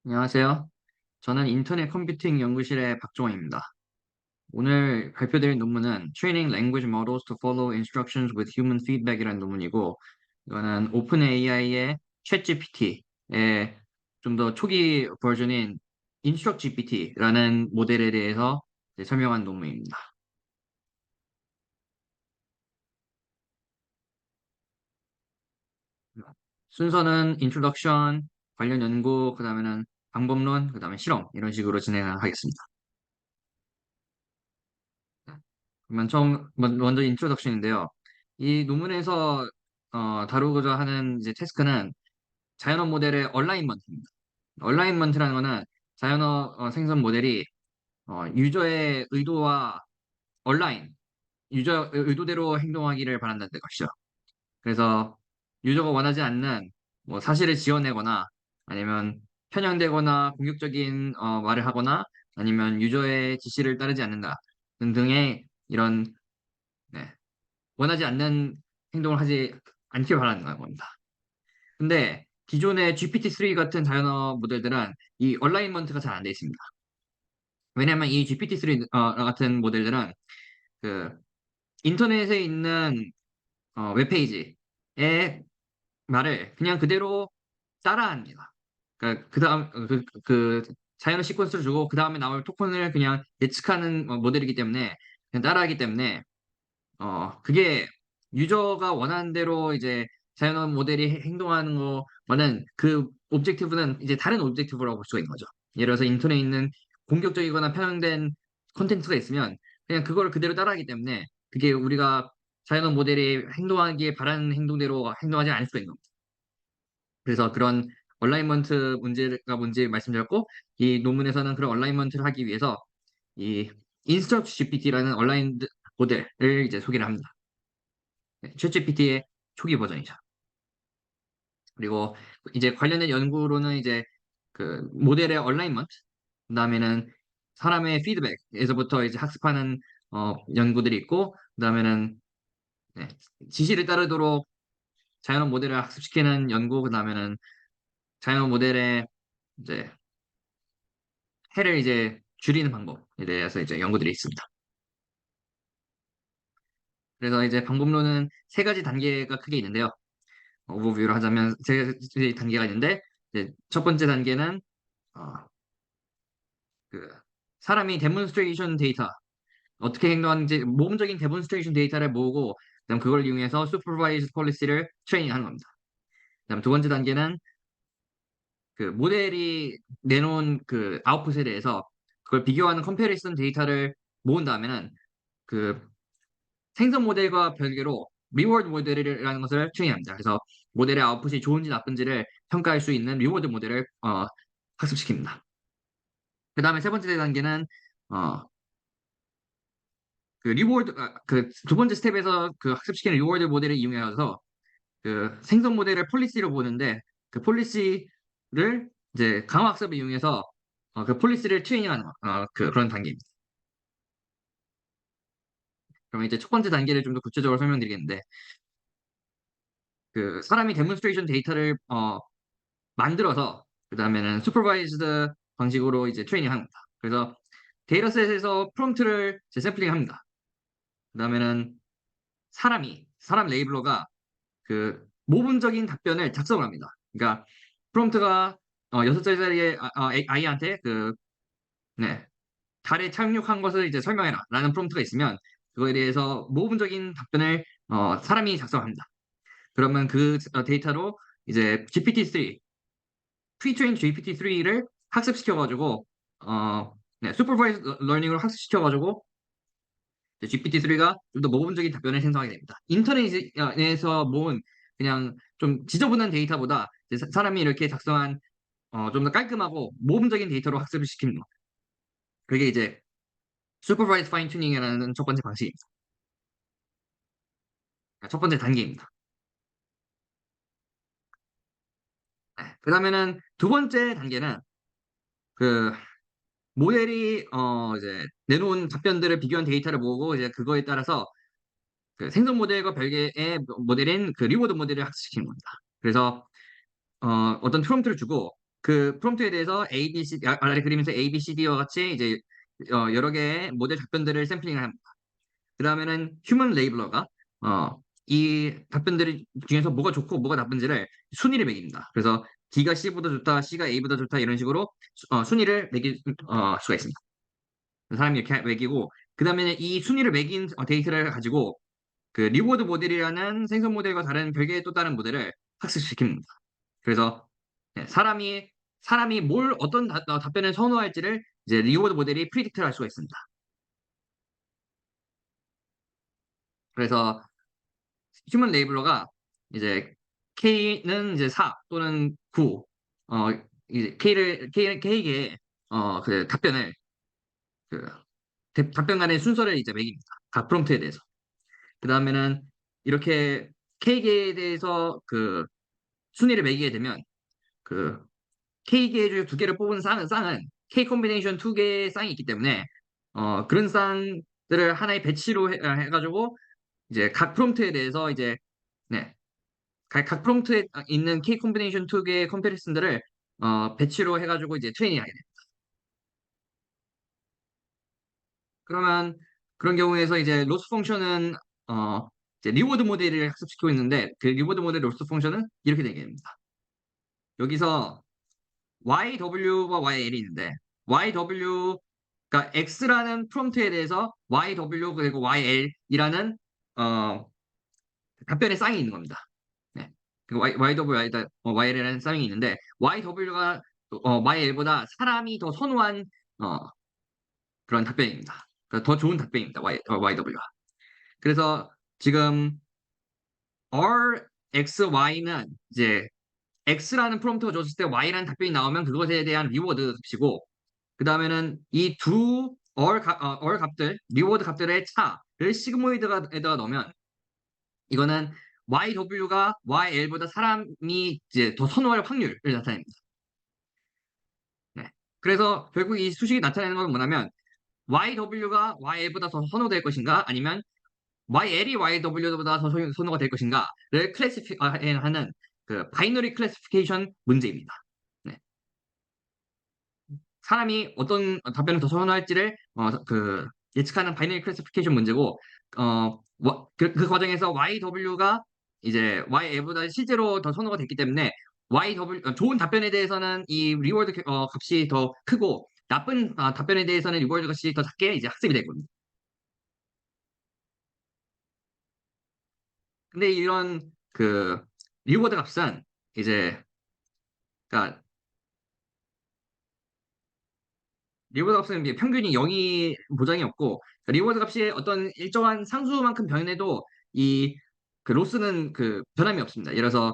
안녕하세요. 저는 인터넷 컴퓨팅 연구실의 박종원입니다. 오늘 발표드릴 논문은 Training Language Models to Follow Instructions with Human Feedback이라는 논문이고, 이거는 오픈AI의 챗GPT의 좀 더 초기 버전인 InstructGPT라는 모델에 대해서 이제 설명한 논문입니다. 순서는 Introduction, 관련 연구, 그 다음에는 방법론, 그 다음에 실험 이런 식으로 진행하겠습니다. 그러면 먼저 인트로덕션인데요. 이 논문에서 다루고자 하는 이제 태스크는 자연어 모델의 얼라인먼트입니다. 얼라인먼트라는 거는 자연어 생성 모델이 유저의 의도와 얼라인, 유저 의도대로 행동하기를 바란다는 것이죠. 그래서 유저가 원하지 않는 뭐 사실을 지어내거나 아니면 편향되거나 공격적인 말을 하거나 아니면 유저의 지시를 따르지 않는다 등등의 이런 네, 원하지 않는 행동을 하지 않길 바라는 겁니다. 근데 기존의 GPT-3 같은 자연어 모델들은 이 얼라이먼트가 잘 안 돼 있습니다. 왜냐하면 이 GPT-3 같은 모델들은 그 인터넷에 있는 웹페이지의 말을 그냥 그대로 따라합니다. 그 자연어 시퀀스를 주고 그 다음에 나올 토큰을 그냥 예측하는 모델이기 때문에 그냥 따라하기 때문에 그게 유저가 원하는 대로 이제 자연어 모델이 행동하는 거와는 그 오브젝티브는 이제 다른 오브젝티브라고 볼 수가 있는 거죠. 예를 들어서 인터넷에 있는 공격적이거나 편향된 콘텐츠가 있으면 그냥 그걸 그대로 따라하기 때문에 그게 우리가 자연어 모델이 행동하기에 바라는 행동대로 행동하지 않을 수가 있는 겁니다. 그래서 그런 얼라이먼트 문제가 뭔지 말씀드렸고 이 논문에서는 그런 얼라이먼트를 하기 위해서 이 인스트럭트 GPT라는 얼라인 모델을 이제 소개를 합니다. 챗GPT의 초기 버전이죠. 그리고 이제 관련된 연구로는 이제 그 모델의 얼라인먼트, 그다음에는 사람의 피드백에서부터 이제 학습하는 연구들이 있고, 그다음에는 네, 지시를 따르도록 자연어 모델을 학습시키는 연구, 그다음에는 자연어 모델의 이제 해를 이제 줄이는 방법에 대해서 이제 연구들이 있습니다. 그래서 이제 방법론은 세 가지 단계가 크게 있는데요. 오버뷰를 하자면 세 가지 단계가 있는데 이제 첫 번째 단계는 어, 그 사람이 데몬스트레이션 데이터 어떻게 행동하는지 모범적인 데몬스트레이션 데이터를 모으고 그다음 그걸 이용해서 슈퍼바이즈 폴리시를 트레이닝하는 겁니다. 그다음 두 번째 단계는 그 모델이 내놓은 그 아웃풋에 대해서 그걸 비교하는 컴패리슨 데이터를 모은 다음에는 그 생성 모델과 별개로 리워드 모델이라는 것을 트레이닝합니다. 그래서 모델의 아웃풋이 좋은지 나쁜지를 평가할 수 있는 리워드 모델을 학습시킵니다. 그 다음에 세 번째 단계는 어, 그 두 번째 스텝에서 그 학습시키는 리워드 모델을 이용해서 그 생성 모델의 폴리시를 보는데 그 폴리시를 이제 강화 학습을 이용해서 그 폴리시를 트레이닝하는 그런 단계입니다. 그럼 이제 첫 번째 단계를 좀 더 구체적으로 설명드리겠는데 그 사람이 데몬스트레이션 데이터를 만들어서 그 다음에는 슈퍼바이즈드 방식으로 이제 트레이닝 합니다. 그래서 데이터셋에서 프롬프트를 샘플링 합니다. 그 다음에는 사람 레이블러가 그 모분적인 답변을 작성을 합니다. 그러니까 프롬프트가 6살짜리 아이한테 네, 달에 착륙한 것을 이제 설명해라 라는 프롬프트가 있으면 그거에 대해서 모분적인 답변을 사람이 작성합니다. 그러면 그 데이터로 이제 GPT-3, 프리트레인 GPT-3를 학습시켜가지고 네, 슈퍼바이즈 러닝으로 학습시켜가지고 GPT-3가 좀 더 모범적인 답변을 생성하게 됩니다. 인터넷에서 모은 그냥 좀 지저분한 데이터보다 이제 사람이 이렇게 작성한 좀 더 깔끔하고 모범적인 데이터로 학습을 시키는 거. 그게 이제 슈퍼바이즈 파인 튜닝이라는 첫 번째 방식입니다. 첫 번째 단계입니다. 네. 그다음에는 두 번째 단계는 그 모델이 이제 내놓은 답변들을 비교한 데이터를 모으고 이제 그거에 따라서 그 생성 모델과 별개의 모델인 그 리워드 모델을 학습시키는 겁니다. 그래서 어떤 프롬프트를 주고 그 프롬프트에 대해서 A, B, C, 아래 그림에서 A, B, C, D와 같이 이제 여러 개의 모델 답변들을 샘플링을 합니다. 그 다음에는 휴먼 레이블러가 이 답변들 중에서 뭐가 좋고 뭐가 나쁜지를 순위를 매깁니다. 그래서 D가 C보다 좋다, C가 A보다 좋다 이런 식으로 순위를 매길 수가 있습니다. 사람이 이렇게 매기고 그 다음에 이 순위를 매긴 데이터를 가지고 그 리워드 모델이라는 생성 모델과 다른 별개의 또 다른 모델을 학습시킵니다. 그래서 네, 사람이 뭘 어떤 답변을 선호할지를 이제 리워드 모델이 프리딕트를 할 수가 있습니다. 그래서 휴먼 레이블러가 이제 K는 이제 4 또는 9 이제 K에게 그 답변을 그 답변 간의 순서를 이제 매깁니다. 각 프롬프트에 대해서. 그 다음에는 이렇게 K계에 대해서 그 순위를 매기게 되면 그 K계 중에 두 개를 뽑은 쌍은 K 콤비네이션 두 개의 쌍이 있기 때문에 그런 쌍들을 하나의 배치로 해가지고 이제 각 프롬프트에 대해서 이제 네, 각 프롬프트에 있는 K 콤비네이션 두 개의 컴패리슨들을 배치로 해가지고 이제 트레이닝 하게 됩니다. 그러면 그런 경우에서 이제 로스 펑션은 이제 리워드 모델을 학습시키고 있는데 그 리워드 모델 로스 펑션은 이렇게 되게 됩니다. 여기서 YW와 YL이 있는데 YW 그러니까 X라는 프롬프트에 대해서 YW 그리고 YL이라는 답변의 쌍이 있는 겁니다. 네. 그 YW, YL이라는 쌍이 있는데 YW가 YL보다 사람이 더 선호한 어, 그런 답변입니다. 그러니까 더 좋은 답변입니다. YW가. 그래서 지금 RXY는 이제 X라는 프롬프트가 줬을 때 Y라는 답변이 나오면 그것에 대한 리워드 값이고 그 다음에는 이 두 얼 값들, 리워드 값들의 차를 시그모이드에다가 넣으면 이거는 YW가 YL보다 사람이 이제 더 선호할 확률을 나타냅니다. 네. 그래서 결국 이 수식이 나타내는 건 뭐냐면 YW가 YL보다 더 선호될 것인가 아니면 YL이 YW보다 더 선호가 될 것인가를 클래시피하는 그 바이너리 클래시피케이션 문제입니다. 네. 사람이 어떤 답변을 더 선호할지를 그 예측하는 바이너리 클래시피케이션 문제고 그 과정에서 YW가 이제 YL보다 실제로 더 선호가 됐기 때문에 좋은 답변에 대해서는 이 리워드 값이 더 크고 나쁜 답변에 대해서는 리워드 값이 더 작게 이제 학습이 되거든요. 근데 이런 그 리워드 값은 이제 그러니까 리워드 값은 이제 평균이 0이 보장이 없고 리워드 값이 어떤 일정한 상수만큼 변해도 이 그 로스는 그 변함이 없습니다. 예를 들어서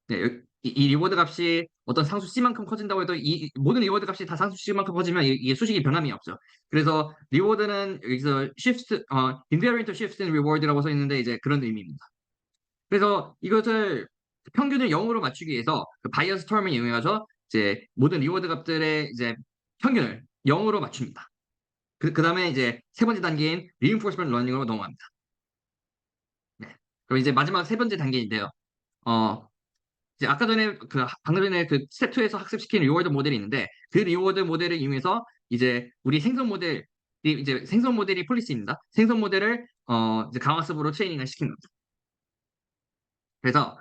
네, 이 리워드 값이 어떤 상수 C만큼 커진다고 해도 이 모든 리워드 값이 다 상수 C만큼 커지면 이게 수식이 변함이 없죠. 그래서 리워드는 여기서 shift invariant shift in reward라고 써 있는데 이제 그런 의미입니다. 그래서 이것을 평균을 0으로 맞추기 위해서 그 바이어스 텀을 이용해서 이제 모든 리워드 값들의 이제 평균을 0으로 맞춥니다. 그다음에 이제 세 번째 단계인 reinforcement learning으로 넘어갑니다. 네. 그럼 이제 마지막 세 번째 단계인데요. 어, 이제 아까 전에 방금 전에 그 스텝 2에서 학습시킨 리워드 모델이 있는데 그 리워드 모델을 이용해서 이제 우리 생성 모델이 이제 생성 모델이 폴리시입니다. 생성 모델을 이제 강화습으로 트레이닝을 시킨 겁니다. 그래서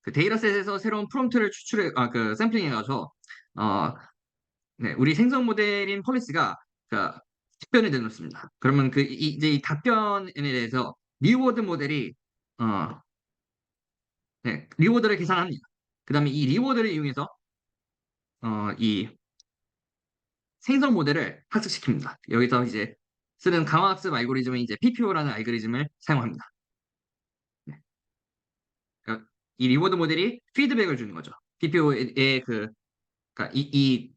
그 데이터셋에서 새로운 프롬프트를 추출해 그 샘플링해 가서 어, 네, 우리 생성 모델인 폴리스가 그 답변을 내놓습니다. 그러면 이제 이 답변에 대해서 리워드 모델이 어, 네, 리워드를 계산합니다. 그다음에 이 리워드를 이용해서 이 생성 모델을 학습시킵니다. 여기서 이제 쓰는 강화학습 알고리즘은 이제 PPO라는 알고리즘을 사용합니다. 네. 그러니까 이 리워드 모델이 피드백을 주는 거죠. PPO의 그러니까 이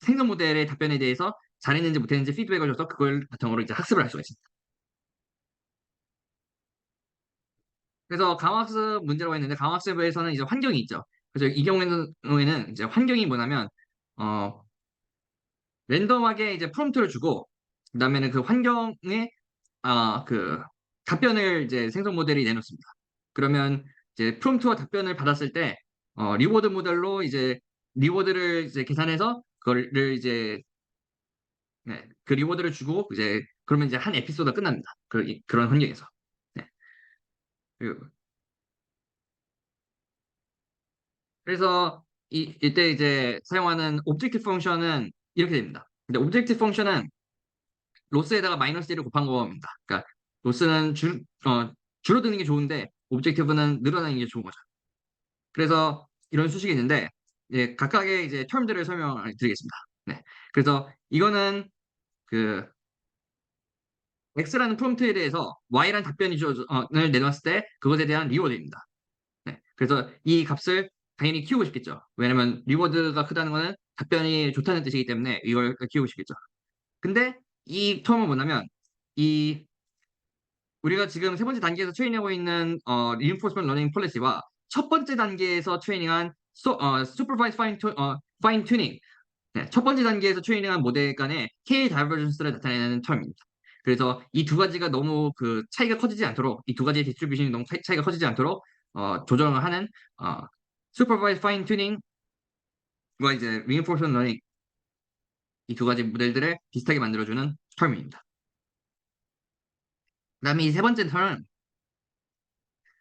생성 모델의 답변에 대해서 잘했는지 못했는지 피드백을 줘서 그걸 바탕으로 이제 학습을 할 수가 있습니다. 그래서 강화학습 문제라고 했는데 강화학습에서는 이제 환경이 있죠. 그래서 이 경우에는 이제 환경이 뭐냐면 어 랜덤하게 이제 프롬프트를 주고 그다음에는 그 환경에 그 답변을 이제 생성 모델이 내놓습니다. 그러면 이제 프롬프트와 답변을 받았을 때 리워드 모델로 이제 리워드를 이제 계산해서 그거를 이제 네, 그 리워드를 주고 이제 그러면 이제 한 에피소드가 끝납니다. 그런 환경에서. 네. 그리고 그래서 이때 이제 사용하는 오브젝트 펑션은 이렇게 됩니다. 근데 오브젝트 펑션은 로스에다가 마이너스 1을 곱한 겁니다. 그러니까 로스는 줄어드는 게 좋은데 오브젝티브는 늘어나는 게 좋은 거죠. 그래서 이런 수식이 있는데 이제 각각의 이제 텀들을 설명을 드리겠습니다. 네. 그래서 이거는 그 X라는 프롬프트에 대해서 Y라는 답변을 내놨을 때 그것에 대한 리워드입니다. 네. 그래서 이 값을 당연히 키우고 싶겠죠. 왜냐면 리워드가 크다는 거는 답변이 좋다는 뜻이기 때문에 이걸 키우고 싶겠죠. 근데 이 텀은 뭐냐면 이 우리가 지금 세 번째 단계에서 트레이닝하고 있는 reinforcement learning policy와 첫 번째 단계에서 트레이닝한 supervised fine tuning 네, 첫 번째 단계에서 트레이닝한 모델 간의 K divergence를 나타내는 텀입니다. 그래서 이 두 가지가 너무 그 차이가 커지지 않도록 이 두 가지의 디스트리뷰션이 너무 차이가 커지지 않도록 조정을 하는 어, supervised fine tuning과 이제 reinforcement learning 이 두 가지 모델들을 비슷하게 만들어주는 텀입니다. 그다음에 이 세 번째 텀은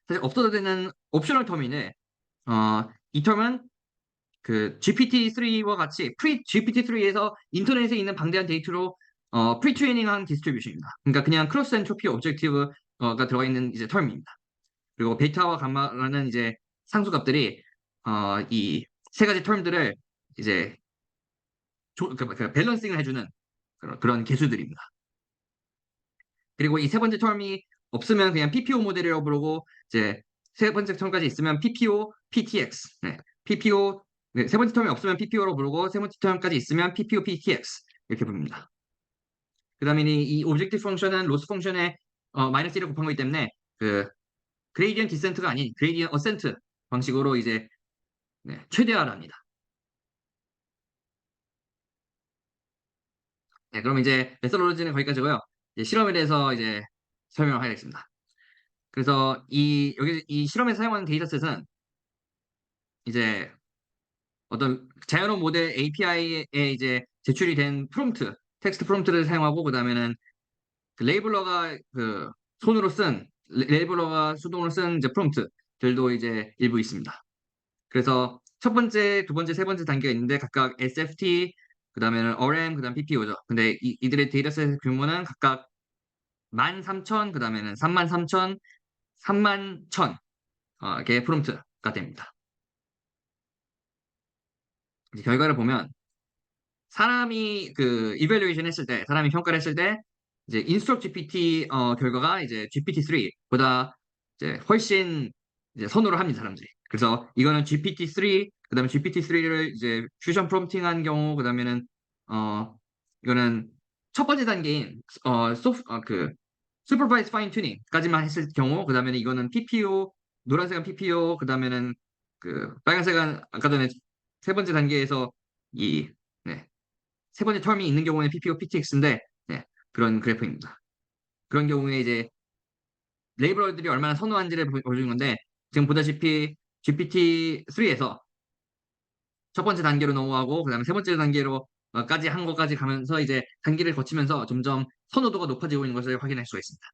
사실 없어도 되는 옵셔널 텀인데 이 텀은 그 GPT-3와 같이 GPT-3에서 인터넷에 있는 방대한 데이터로 프리트레이닝한 디스트리뷰션입니다. 그러니까 그냥 크로스 엔트로피 오브젝티브가 들어가 있는 이제 텀입니다. 그리고 베타와 감마라는 이제 상수값들이 이 세 가지 텀들을 이제 그 밸런싱을 해주는 그런 개수들입니다. 그리고 이 세 번째 텀이 없으면 그냥 PPO 모델이라고 부르고 이제 세 번째 텀까지 있으면 PPO, PTX. 네. PPO 네, 세 번째 텀이 없으면 PPO로 부르고 세 번째 텀까지 있으면 PPO, PTX 이렇게 부릅니다. 그다음에 이 오브젝티브 펑션은 로스 펑션에 마이너스 1을 곱한 거기 때문에 그 그레이디언 디센트가 아닌 그레이디언 어센트 방식으로 이제 네, 최대화를 합니다. 네, 그럼 이제 메서로지는 거기까지고요. 이제 실험에 대해서 이제 설명을 하겠습니다. 그래서 여기 이 실험에 사용하는 데이터셋은 이제 어떤 자연어 모델 API에 이제 제출이 된 프롬프트, 텍스트 프롬프트를 사용하고 그다음에는 그 레이블러가 그 손으로 쓴 레이블러가 수동으로 쓴 이제 프롬프트들도 이제 일부 있습니다. 그래서 첫 번째, 두 번째, 세 번째 단계가 있는데 각각 SFT, 그다음에는 RM, 그다음 PPO죠. 근데 이들의 데이터셋 규모는 각각 13,000, 그다음에는 33,000, 31,000 개의 프롬프트가 됩니다. 이제 결과를 보면 사람이 그 이밸루에이션 했을 때, 사람이 평가를 했을 때 이제 인스트럭 GPT 결과가 이제 GPT-3보다 이제 훨씬 이제 선호를 합니다, 사람들이. 그래서 이거는 GPT-3, 그다음에 GPT-3를 이제 퓨전 프롬프팅한 경우, 그다음에는 어 이거는 첫 번째 단계인 그 슈퍼바이즈 파인 튜닝까지만 했을 경우, 그다음에는 이거는 PPO, 노란색은 PPO, 그다음에는 그 빨간색은 아까 전에 세 번째 단계에서 이 네, 세 번째 텀이 있는 경우에 PPO, PTX인데 네, 그런 그래프입니다. 그런 경우에 이제 레이블러들이 얼마나 선호한지를 보여주는 건데 지금 보다시피 GPT-3에서 첫 번째 단계로 넘어가고 그다음에 세 번째 단계로 까지 한 것까지 가면서 이제 단계를 거치면서 점점 선호도가 높아지고 있는 것을 확인할 수가 있습니다.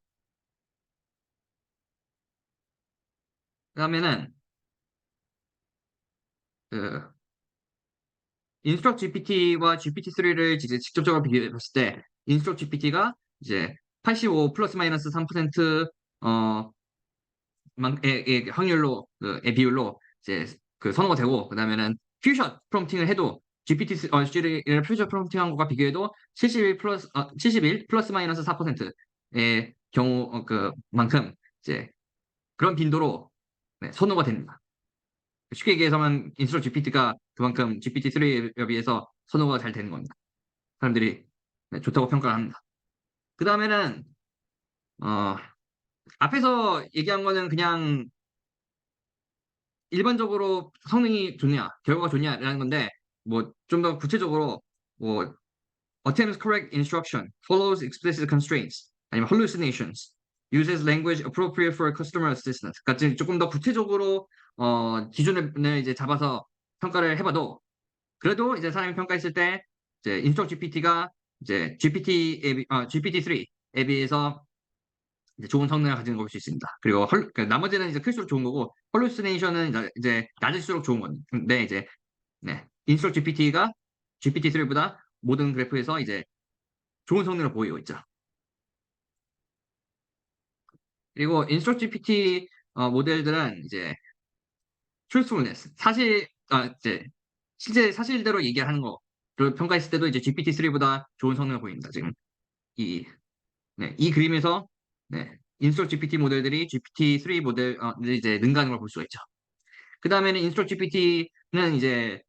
그다음에는 그 인스트럭 GPT와 GPT-3를 이제 직접적으로 비교해 봤을 때 인스트럭 GPT가 이제 85 플러스 마이너스 3% 의 확률로 의 비율로 이제 그 선호가 되고 그다음에는 퓨전 프롬프팅을 해도 GPT를 퓨전 프롬프팅한 것과 비교해도 71 플러스 마이너스 4%의 경우 그만큼 이제 그런 빈도로 네, 선호가 됩니다. 쉽게 얘기해서만 인스트럭 GPT가 그만큼 GPT-3에 비해서 선호가 잘 되는 겁니다. 사람들이 네, 좋다고 평가를 합니다. 그 다음에는 어, 앞에서 얘기한 거는 그냥 일반적으로 성능이 좋냐, 결과가 좋냐라는 건데, 뭐, 좀 더 구체적으로, 뭐, attempts correct instruction, follows explicit constraints, 아니면 hallucinations, uses language appropriate for customer assistance. 같이 조금 더 구체적으로, 기준을 이제 잡아서 평가를 해봐도, 그래도 이제 사람이 평가했을 때 이제 인스톡 GPT가 이제 GPT-3에 비해서 이제 좋은 성능을 가지는 걸 볼 수 있습니다. 그리고 그 나머지는 이제 클수록 좋은 거고 헐루시네이션은 이제 낮을수록 좋은 건데 이제 네, 인스톡 GPT가 GPT-3보다 모든 그래프에서 이제 좋은 성능을 보이고 있죠. 그리고 인스톡 GPT 모델들은 이제 truthfulness 이제 실제 사실대로 얘기하는 거를 평가했을 때도 이제 GPT-3보다 좋은 성능을 보입니다. 지금 이 네, 이 그림에서 네, 인스톨 GPT 모델들이 GPT-3 모델 이제 능가하는 걸 볼 수가 있죠. 그 다음에는 인스톨 GPT는 이제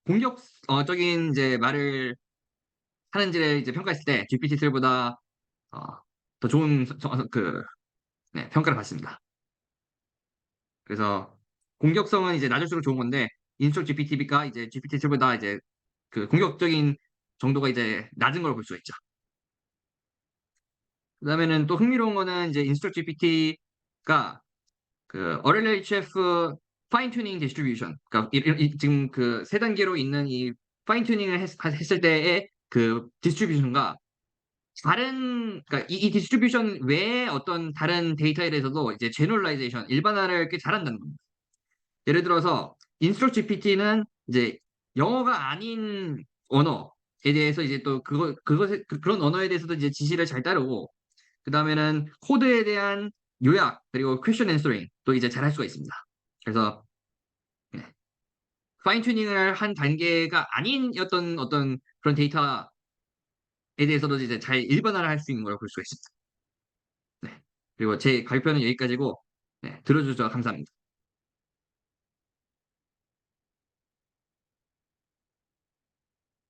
공격적인 이제 말을 하는지를 이제 평가했을 때 GPT-3보다 더 좋은 네, 평가를 받습니다. 그래서 공격성은 이제 낮을수록 좋은 건데 인스톨 GPT가 이제 GPT-3보다 이제 그 공격적인 정도가 이제 낮은 걸 볼 수가 있죠. 그다음에는 또 흥미로운 거는 이제 인스톨 GPT가 그 RLHF 파인 튜닝 디스트리뷰션 그러니까 지금 그 세 단계로 있는 이 파인 튜닝을 했을 때의 그 디스트리뷰션과 다른 그러니까 이 디스트리뷰션 외에 어떤 다른 데이터에 대해서도 이제 제너럴라이제이션 일반화를 꽤 잘한다는 겁니다. 예를 들어서 인스톨 GPT는 이제 영어가 아닌 언어에 대해서 이제 또 그런 언어에 대해서도 이제 지시를 잘 따르고 그다음에는 코드에 대한 요약 그리고 퀘션 앤서링 또 이제 잘할 수가 있습니다. 그래서 네, 파인 튜닝을 한 단계가 아닌 어떤 그런 데이터에 대해서도 이제 잘 일반화를 할 수 있는 걸 볼 수가 있습니다. 네. 그리고 제 발표는 여기까지고 네, 들어주셔서 감사합니다.